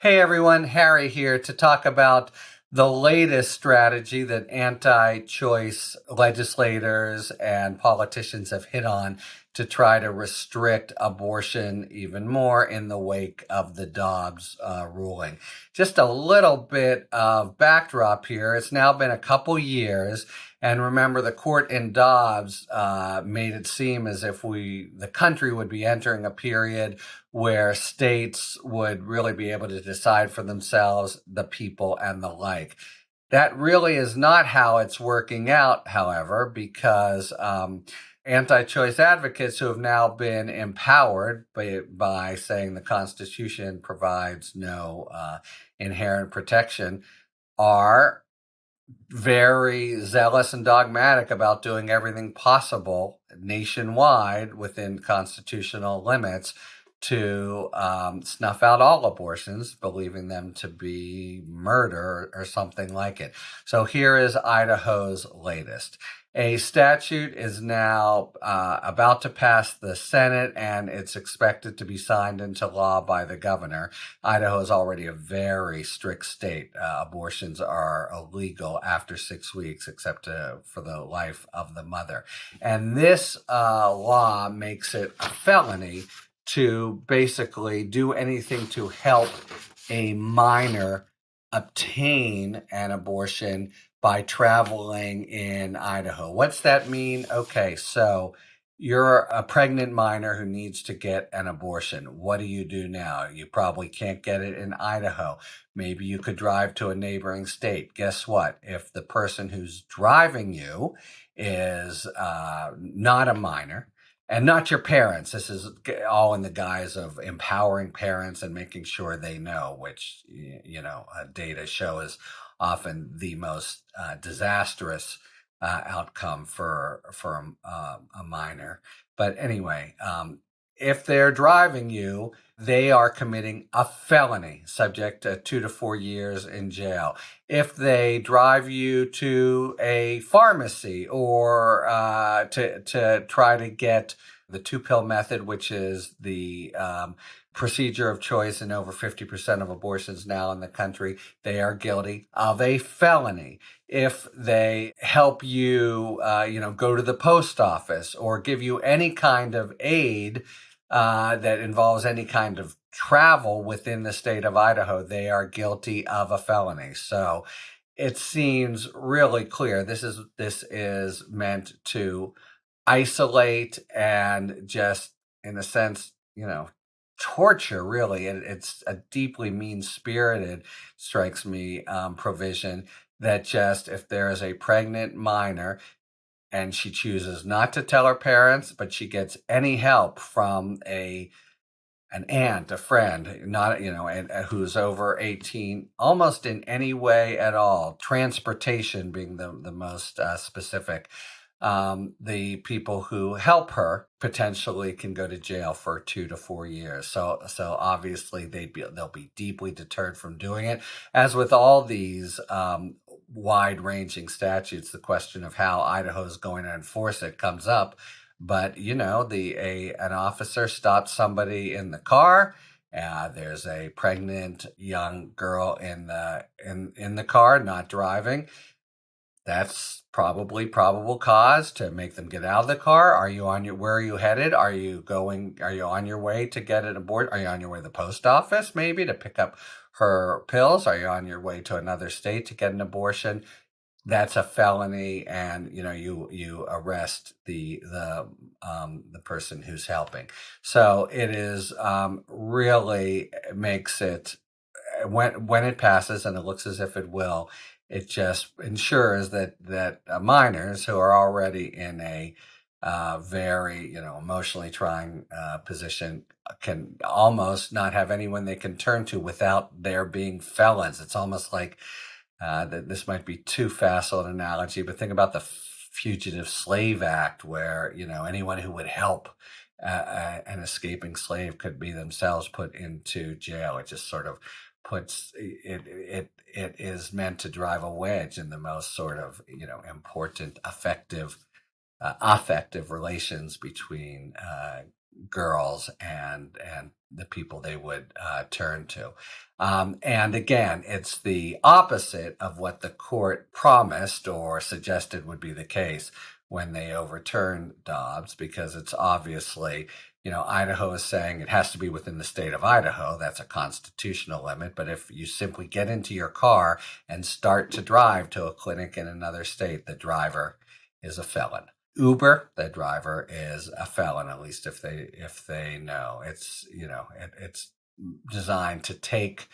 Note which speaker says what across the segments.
Speaker 1: Hey everyone, Harry here to talk about the latest strategy that anti-choice legislators and politicians have hit on to try to restrict abortion even more in the wake of the Dobbs ruling. Just a little bit of backdrop here. It's now been a couple years, and remember the court in Dobbs made it seem as if the country would be entering a period where states would really be able to decide for themselves, the people, and the like. That really is not how it's working out, however, because anti-choice advocates who have now been empowered by saying the Constitution provides no inherent protection are very zealous and dogmatic about doing everything possible nationwide within constitutional limits to snuff out all abortions, believing them to be murder or something like it. So here is Idaho's latest. A statute is now about to pass the Senate, and it's expected to be signed into law by the governor. Idaho is already a very strict state. Abortions are illegal after 6 weeks, except for the life of the mother. And this law makes it a felony to basically do anything to help a minor obtain an abortion by traveling in Idaho. What's that mean? Okay, so you're a pregnant minor who needs to get an abortion. What do you do now? You probably can't get it in Idaho. Maybe you could drive to a neighboring state. Guess what? If the person who's driving you is not a minor, and not your parents. This is all in the guise of empowering parents and making sure they know, which, data show is often the most disastrous outcome for a minor. But anyway, if they're driving you, they are committing a felony, subject to 2 to 4 years in jail. If they drive you to a pharmacy or to try to get the two-pill method, which is the procedure of choice in over 50% of abortions now in the country, they are guilty of a felony. If they help you, go to the post office or give you any kind of aid that involves any kind of travel within the state of Idaho, they are guilty of a felony. So it seems really clear this is meant to isolate and just, in a sense, torture, really. It's a deeply mean-spirited, strikes me, provision that just, if there is a pregnant minor and she chooses not to tell her parents, but she gets any help from an aunt, a friend, not, and who's over 18, almost in any way at all, transportation being the most specific, the people who help her potentially can go to jail for 2 to 4 years. So obviously they'll be deeply deterred from doing it. As with all these wide-ranging statutes, the question of how Idaho is going to enforce it comes up. But an officer stops somebody in the car. There's a pregnant young girl in the car, not driving. That's probably probable cause to make them get out of the car. Where are you headed? Are you on your way to get an abortion? Are you on your way to the post office, maybe, to pick up her pills? Are you on your way to another state to get an abortion? That's a felony, and you arrest the person who's helping. So it is really makes it, when it passes, and it looks as if it will, it just ensures that minors who are already in a very emotionally trying position can almost not have anyone they can turn to without there being felons. It's almost like this might be too facile an analogy, but think about the Fugitive Slave Act, where anyone who would help an escaping slave could be themselves put into jail. It just sort of puts it is meant to drive a wedge in the most sort of important affective relations between girls and the people they would turn to. And again, it's the opposite of what the court promised or suggested would be the case when they overturned Dobbs, because it's obviously, Idaho is saying it has to be within the state of Idaho. That's a constitutional limit. But if you simply get into your car and start to drive to a clinic in another state, the driver is a felon. Uber, the driver is a felon, at least if they know. It's designed to take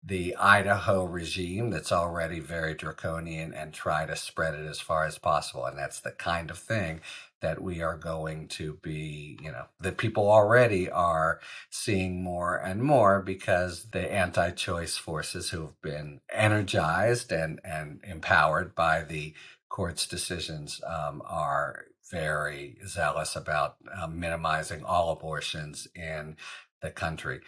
Speaker 1: the Idaho regime that's already very draconian and try to spread it as far as possible. And that's the kind of thing that we are going to be, that people already are seeing more and more, because the anti-choice forces who have been energized and empowered by the court's decisions are very zealous about minimizing all abortions in the country.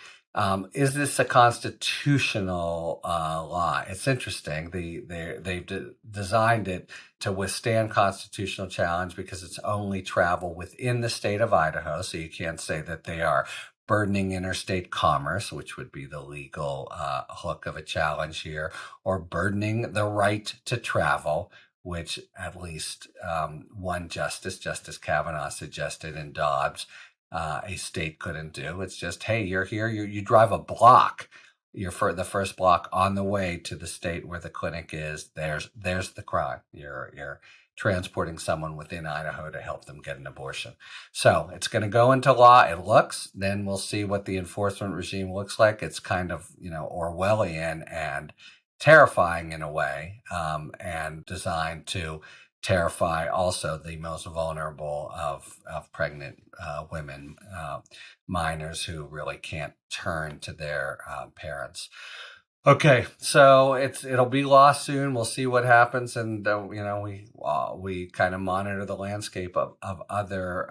Speaker 1: Is this a constitutional law? It's interesting. They've designed it to withstand constitutional challenge because it's only travel within the state of Idaho. So you can't say that they are burdening interstate commerce, which would be the legal hook of a challenge here, or burdening the right to travel, which at least one Justice Kavanaugh, suggested in Dobbs, a state couldn't do. It's just, hey, you're here, you drive a block, you're for the first block on the way to the state where the clinic is. There's the crime. You're transporting someone within Idaho to help them get an abortion. So it's going to go into law. It looks. Then we'll see what the enforcement regime looks like. It's kind of Orwellian and terrifying in a way, and designed to terrify also the most vulnerable of pregnant women, minors who really can't turn to their parents. Okay, so it'll be law soon. We'll see what happens, and we kind of monitor the landscape of other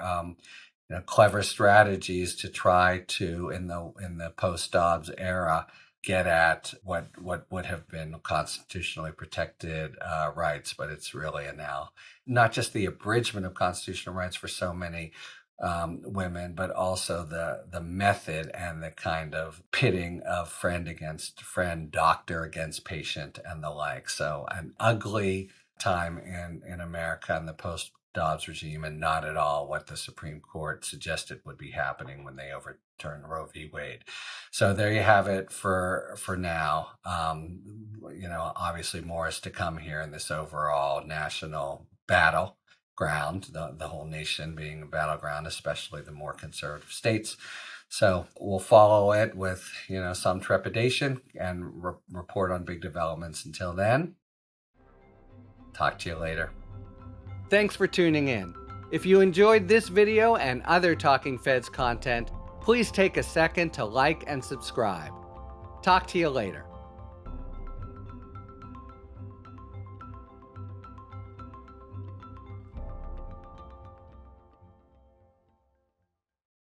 Speaker 1: clever strategies to try to, in the post-Dobbs era, get at what would have been constitutionally protected rights. But it's really now not just the abridgment of constitutional rights for so many women, but also the method and the kind of pitting of friend against friend, doctor against patient, and the like. So an ugly time in America in the post-Dobbs regime, and not at all what the Supreme Court suggested would be happening when they overturned Roe v. Wade. So there you have it for now. Obviously more is to come here in this overall national battle ground, the whole nation being a battleground, especially the more conservative states. So we'll follow it with, some trepidation and report on big developments. Until then, talk to you later. Thanks for tuning in. If you enjoyed this video and other Talking Feds content, please take a second to like and subscribe. Talk to you later.